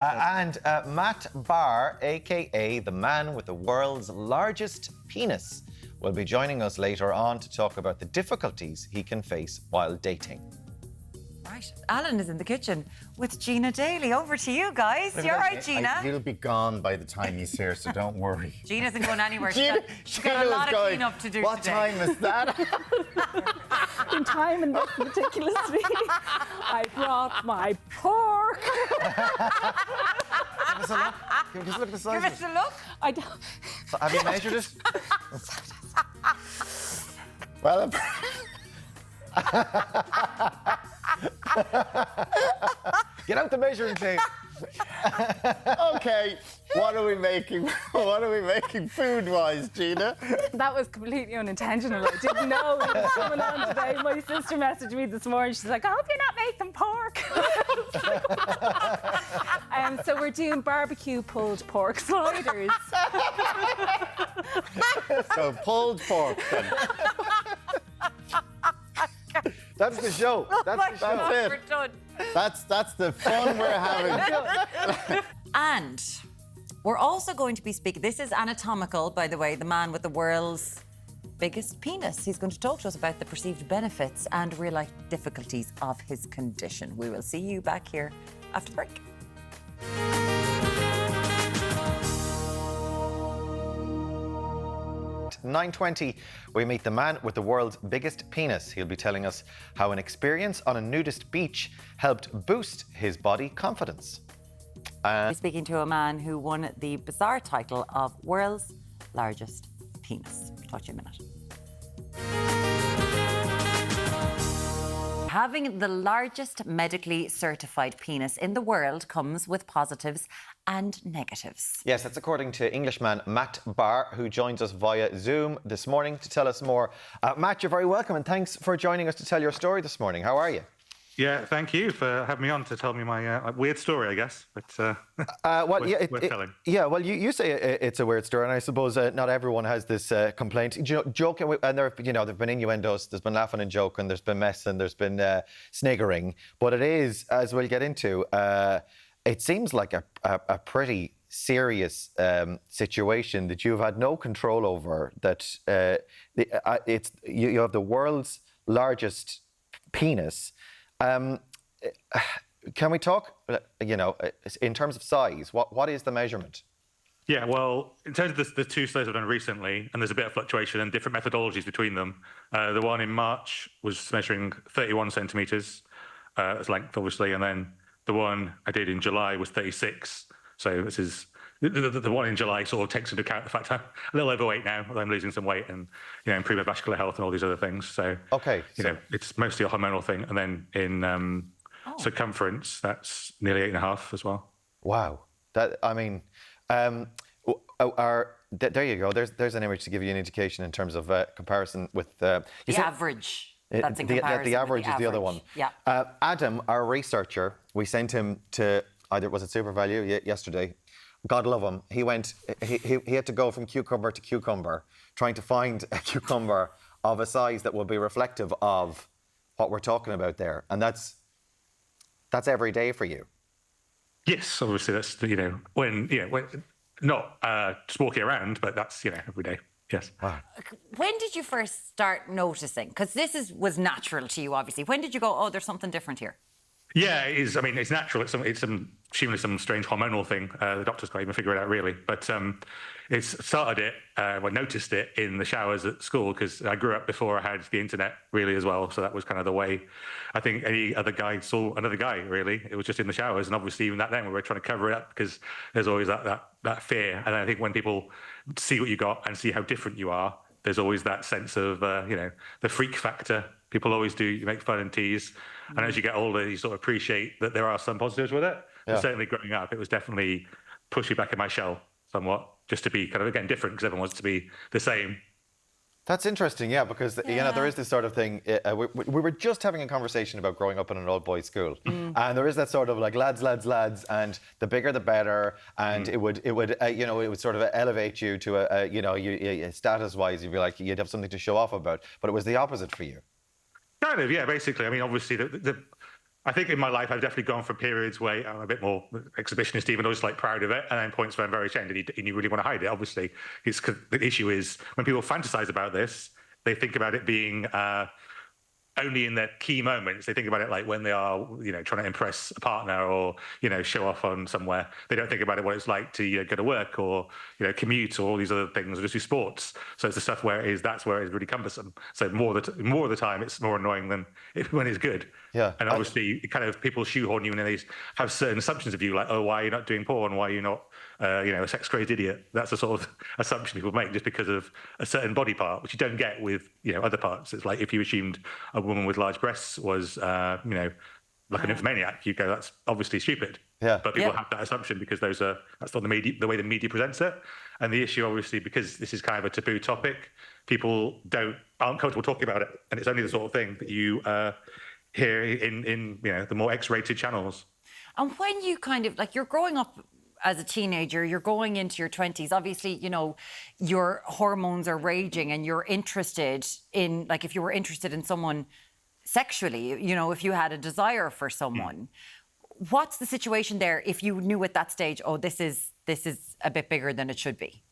Matt Barr, a.k.a. the man with the world's largest penis, will be joining us later on to talk about the difficulties he can face while dating. Right. Alan is in the kitchen with Gina Daly. Over to you guys. You're right, Gina. He'll be gone by the time he's here, so don't worry. Gina isn't going anywhere. She's got Gina a lot of going, clean-up to do what today. time is that? In time in this particular scene, I brought my pork. Give us a look. Give us a look at the size. Give us a look. I don't. So have you measured it? Well, Get out the measuring tape. okay. What are we making? What are we making food-wise, Gina? That was completely unintentional. I didn't know it was coming on today. My sister messaged me this morning. She's like, I hope you're not making pork. So we're doing barbecue pulled pork sliders. So pulled pork. Then. That's the show. That's the show. That's it. We're done. That's the fun we're having. And we're also going to be speaking, this is anatomical, by the way, the man with the world's biggest penis. He's going to talk to us about the perceived benefits and real-life difficulties of his condition. We will see you back here after the break. At 9:20, we meet the man with the world's biggest penis. He'll be telling us how an experience on a nudist beach helped boost his body confidence. We're speaking to a man who won the bizarre title of world's largest penis. Talk to you in a minute. Having the largest medically certified penis in the world comes with positives and negatives. Yes, that's according to Englishman Matt Barr, who joins us via Zoom this morning to tell us more. Matt, you're very welcome, and thanks for joining us to tell your story this morning. How are you? Yeah, thank you for having me on to tell me my weird story, I guess. But worth telling. Yeah, well, you say it's a weird story, and I suppose not everyone has this complaint. Joking, and there've been innuendos, there's been laughing and joking, there's been messing, there's been sniggering, but it is, as we'll get into, it seems like a pretty serious situation that you've had no control over. That you have the world's largest penis. Can we talk, in terms of size, what is the measurement? Yeah, well, in terms of the two studies I've done recently, and there's a bit of fluctuation and different methodologies between them. The one in March was measuring 31 centimetres as length, obviously, and then the one I did in July was 36. So this is the one in July sort of takes into account the fact I'm a little overweight now, although I'm losing some weight and improve my vascular health and all these other things. So it's mostly a hormonal thing, and then in circumference that's nearly 8.5 as well. Wow, there you go. There's an image to give you an indication in terms of comparison with the average. That's in comparison. The average is the other one. Yeah. Adam, our researcher, we sent him to was it Super Value yesterday? God love him. He had to go from cucumber to cucumber, trying to find a cucumber of a size that would be reflective of what we're talking about there. And that's every day for you. Yes, obviously that's when not just walking around, but that's every day. Yes. Wow. When did you first start noticing? Because this was natural to you, obviously. When did you go, oh, there's something different here? Yeah, it is. I mean, it's natural. It's seemingly some strange hormonal thing. The doctors can't even figure it out, really. But I noticed it in the showers at school, because I grew up before I had the internet, really, as well. So that was kind of the way I think any other guy saw another guy, really. It was just in the showers. And obviously, even that then, we were trying to cover it up because there's always that fear. And I think when people see what you got and see how different you are, there's always that sense of, the freak factor. People always do. You make fun and tease. And as you get older, you sort of appreciate that there are some positives with it. Yeah. But certainly growing up, it was definitely pushing back in my shell somewhat, just to be kind of, again, different, because everyone wants to be the same. That's interesting, yeah, because there is this sort of thing. We were just having a conversation about growing up in an old boys' school, and there is that sort of like lads, and the bigger the better, and it would sort of elevate you to a status-wise. You'd be like, you'd have something to show off about, but it was the opposite for you. Kind of, yeah. Basically, I mean, obviously, I think in my life, I've definitely gone for periods where I'm a bit more exhibitionist, even though it's like proud of it, and then points where I'm very ashamed and you really want to hide it. Obviously, the issue is when people fantasize about this, they think about it being only in their key moments. They think about it like when they are, trying to impress a partner or, show off on somewhere. They don't think about it what it's like to go to work or, commute or all these other things or just do sports. So it's the stuff where that's where it's really cumbersome. So more of the time, it's more annoying than when it's good. Yeah. And obviously, kind of people shoehorn you and they have certain assumptions of you, like, oh, why are you not doing porn? Why are you not, a sex-crazed idiot? That's the sort of assumption people make just because of a certain body part, which you don't get with, other parts. It's like if you assumed a woman with large breasts was, like an nymphomaniac, you go, that's obviously stupid. Yeah. But people have that assumption because that's not the way the media presents it. And the issue, obviously, because this is kind of a taboo topic, people aren't comfortable talking about it. And it's only the sort of thing that you hear in the more X-rated channels. And when you kind of, like, you're growing up as a teenager, you're going into your 20s, obviously, your hormones are raging and you're interested in, like, if you were interested in someone sexually, if you had a desire for someone, what's the situation there if you knew at that stage, oh, this is a bit bigger than it should be?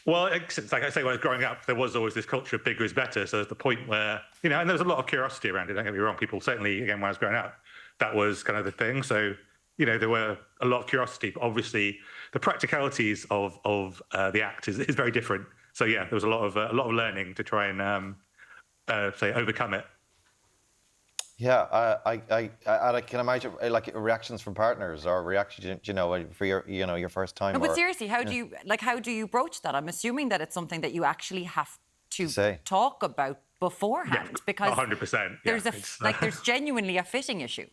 Well, like I say, when I was growing up, there was always this culture of bigger is better. So there's the point where, and there was a lot of curiosity around it. Don't get me wrong. People certainly, again, when I was growing up, that was kind of the thing. So, there were a lot of curiosity. But obviously, the practicalities of the act is very different. So yeah, there was a lot of learning to try and overcome it. Yeah, I can imagine like reactions from partners or reactions, for your first time. No, but seriously, how do you broach that? I'm assuming that it's something that you actually have to talk about beforehand, because 100%. There's genuinely a fitting issue.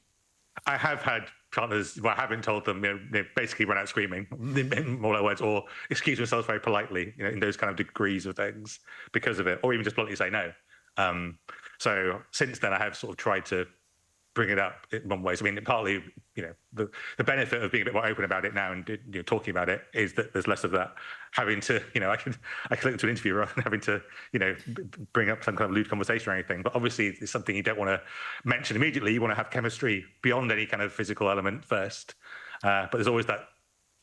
I have had partners where I haven't told them, they basically run out screaming, in more words, or excuse themselves very politely, in those kind of degrees of things because of it, or even just bluntly say no. So since then, I have sort of tried to bring it up in one way. So, I mean, partly, the benefit of being a bit more open about it now and talking about it is that there's less of that having to, I can link to an interview rather than having to, bring up some kind of lewd conversation or anything. But obviously, it's something you don't want to mention immediately. You want to have chemistry beyond any kind of physical element first. But there's always that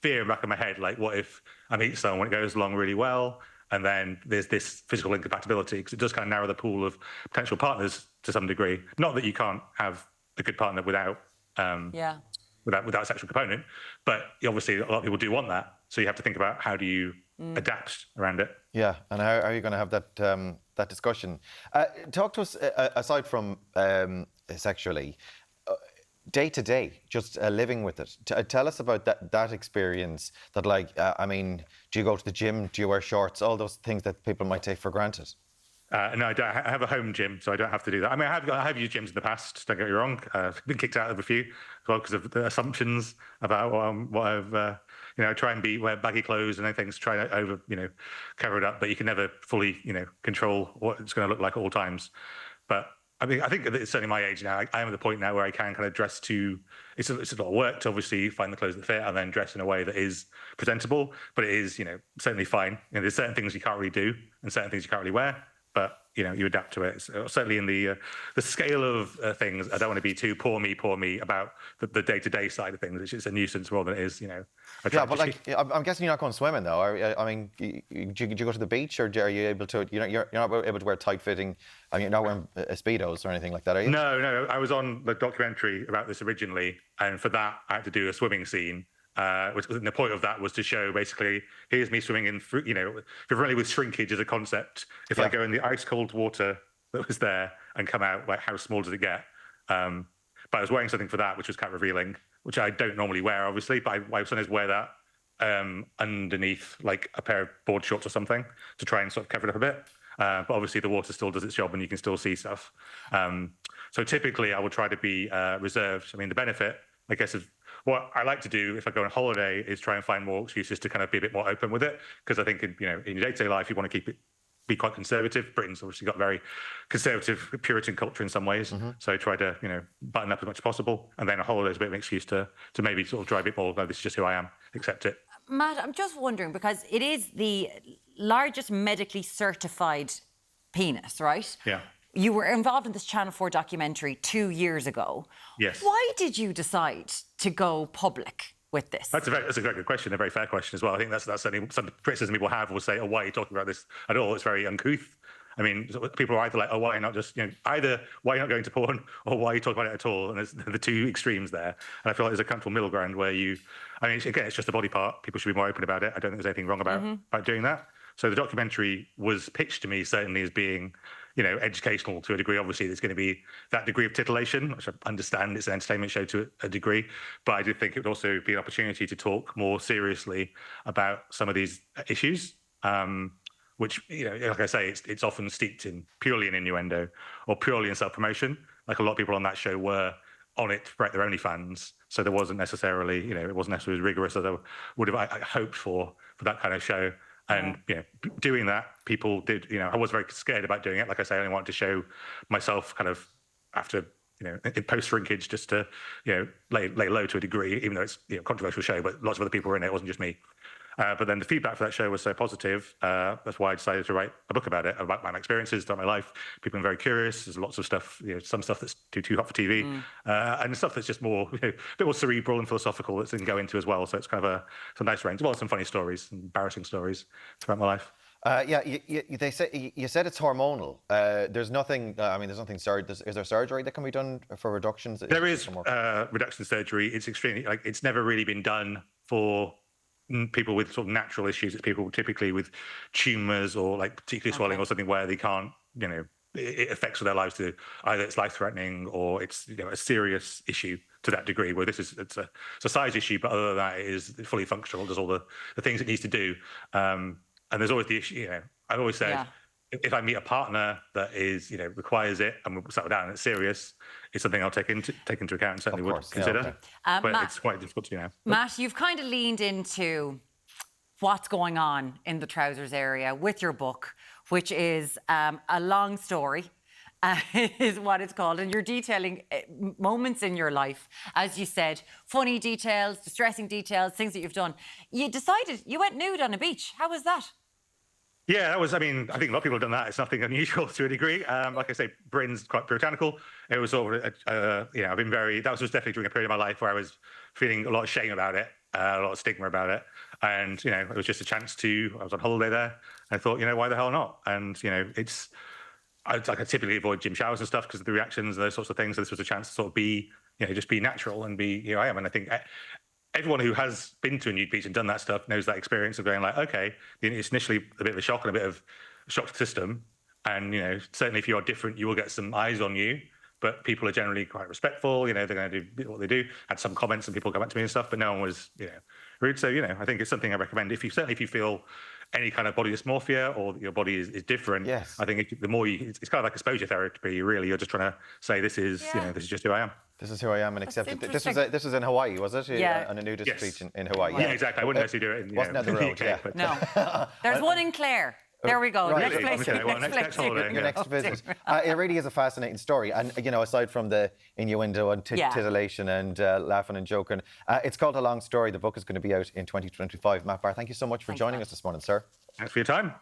fear in the back of my head, like, what if I meet someone, it goes along really well, and then there's this physical incompatibility, because it does kind of narrow the pool of potential partners to some degree. Not that you can't have a good partner without a sexual component, but obviously a lot of people do want that. So you have to think about how do you adapt around it. Yeah, and how are you going to have that discussion? Talk to us, aside from sexually, day to day, just living with it. Tell us about that experience. That, like, do you go to the gym? Do you wear shorts? All those things that people might take for granted. No, I don't. I have a home gym, so I don't have to do that. I mean, I have used gyms in the past. Don't get me wrong. I've been kicked out of a few as well because of the assumptions about what I've. Try and wear baggy clothes and things, try to cover it up, but you can never fully, control what it's going to look like at all times. But I mean, I think it's certainly my age now. I am at the point now where I can kind of dress to. It's a lot of work to obviously find the clothes that fit and then dress in a way that is presentable. But it is, certainly fine. There's certain things you can't really do and certain things you can't really wear. But you adapt to it. So certainly in the scale of things, I don't want to be too poor me about the day-to-day side of things, which is a nuisance more than it is, Yeah, but I'm guessing you're not going swimming though. Do you go to the beach, or are you able to? You're not able to wear tight-fitting. You're not wearing speedos or anything like that, are you? No. I was on the documentary about this originally, and for that I had to do a swimming scene. Which the point of that was to show basically, here's me swimming in, if you're familiar with shrinkage as a concept, if I go in the ice cold water that was there and come out, like, how small does it get? But I was wearing something for that, which was kind of revealing, which I don't normally wear, obviously, but I sometimes wear that underneath like a pair of board shorts or something to try and sort of cover it up a bit. But obviously the water still does its job and you can still see stuff. So typically I will try to be reserved. I mean, the benefit, I guess, of what I like to do if I go on holiday is try and find more excuses to kind of be a bit more open with it. Because I think in your day-to-day life, you want to be quite conservative. Britain's obviously got a very conservative Puritan culture in some ways. Mm-hmm. So I try to, button up as much as possible. And then a holiday is a bit of an excuse to maybe sort of drive it more. No, this is just who I am. Accept it. Matt, I'm just wondering, because it is the largest medically certified penis, right? Yeah. You were involved in this Channel 4 documentary 2 years ago. Yes. Why did you decide to go public with this? That's a very good question, a very fair question as well. I think that's certainly some criticism people have will say, oh, why are you talking about this at all? It's very uncouth. I mean, people are either like, oh, why not just, either why are you not going to porn or why are you talking about it at all? And there's the two extremes there. And I feel like there's a comfortable middle ground where again, it's just a body part. People should be more open about it. I don't think there's anything wrong about doing that. So the documentary was pitched to me certainly as being, educational to a degree. Obviously, there's going to be that degree of titillation, which I understand it's an entertainment show to a degree. But I do think it would also be an opportunity to talk more seriously about some of these issues. Which, like I say, it's often steeped in purely in innuendo or purely in self-promotion. Like a lot of people on that show were on it to promote their OnlyFans. So there wasn't necessarily, it wasn't necessarily as rigorous as I would have I hoped for that kind of show. And, doing that, people did, I was very scared about doing it. Like I say, I only wanted to show myself kind of after, in post-shrinkage just to, lay low to a degree, even though it's a controversial show, but lots of other people were in it. It wasn't just me. But then the feedback for that show was so positive. That's why I decided to write a book about it, about my experiences throughout my life. People are very curious. There's lots of stuff, some stuff that's too hot for TV, and stuff that's just more, a bit more cerebral and philosophical that can go into as well. So it's kind of some nice range. Well, some funny stories, some embarrassing stories throughout my life. They say you said it's hormonal. There's nothing. There's nothing. Is there surgery that can be done for reductions? There is reduction surgery. It's extremely it's never really been done for people with sort of natural issues. It's people typically with tumours or particularly swelling or something where they can't, it affects their lives to either it's life-threatening or it's a serious issue to that degree. Where it's a size issue, but other than that, it is fully functional. Does all the things it needs to do. And there's always the issue. I've always said if I meet a partner that is requires it and we'll settle down and it's serious, it's something I'll take into account and certainly would consider. Okay. But Matt, it's quite difficult to do now. Matt, you've kind of leaned into what's going on in the trousers area with your book, which is a long story, is what it's called. And you're detailing moments in your life, as you said, funny details, distressing details, things that you've done. You went nude on a beach. How was that? Yeah, that was, I think a lot of people have done that. It's nothing unusual to a degree. Like I say, Britain's quite puritanical. It was sort of, I've been that was definitely during a period of my life where I was feeling a lot of shame about it, a lot of stigma about it. And, it was just a chance I was on holiday there. I thought, why the hell not? And, I typically avoid gym showers and stuff because of the reactions and those sorts of things. So this was a chance to sort of be, just be natural and be, I am. And I think everyone who has been to a nude beach and done that stuff knows that experience of going okay, it's initially a bit of a shock and a bit of a shock to the system. And, certainly if you are different, you will get some eyes on you, but people are generally quite respectful. They're going to do what they do. Had some comments and people come back to me and stuff, but no one was, rude. So, I think it's something I recommend. If you feel any kind of body dysmorphia or your body is different, yes. I think the more it's kind of like exposure therapy, really. You're just trying to say, this is just who I am. This is who I am and accept it. This was in Hawaii, was it? Yeah. On a nudist beach in Hawaii. Yeah, exactly. I wouldn't necessarily do it. Wasn't on the road, UK, but, No. There's one in Clare. There we go. Right. Next place. Okay, well, next holiday. Your next visit. It really is a fascinating story. And, aside from the innuendo and titillation and laughing and joking, it's called A Long Story. The book is going to be out in 2025. Matt Barr, thank you so much for joining us this morning, sir. Thanks for your time.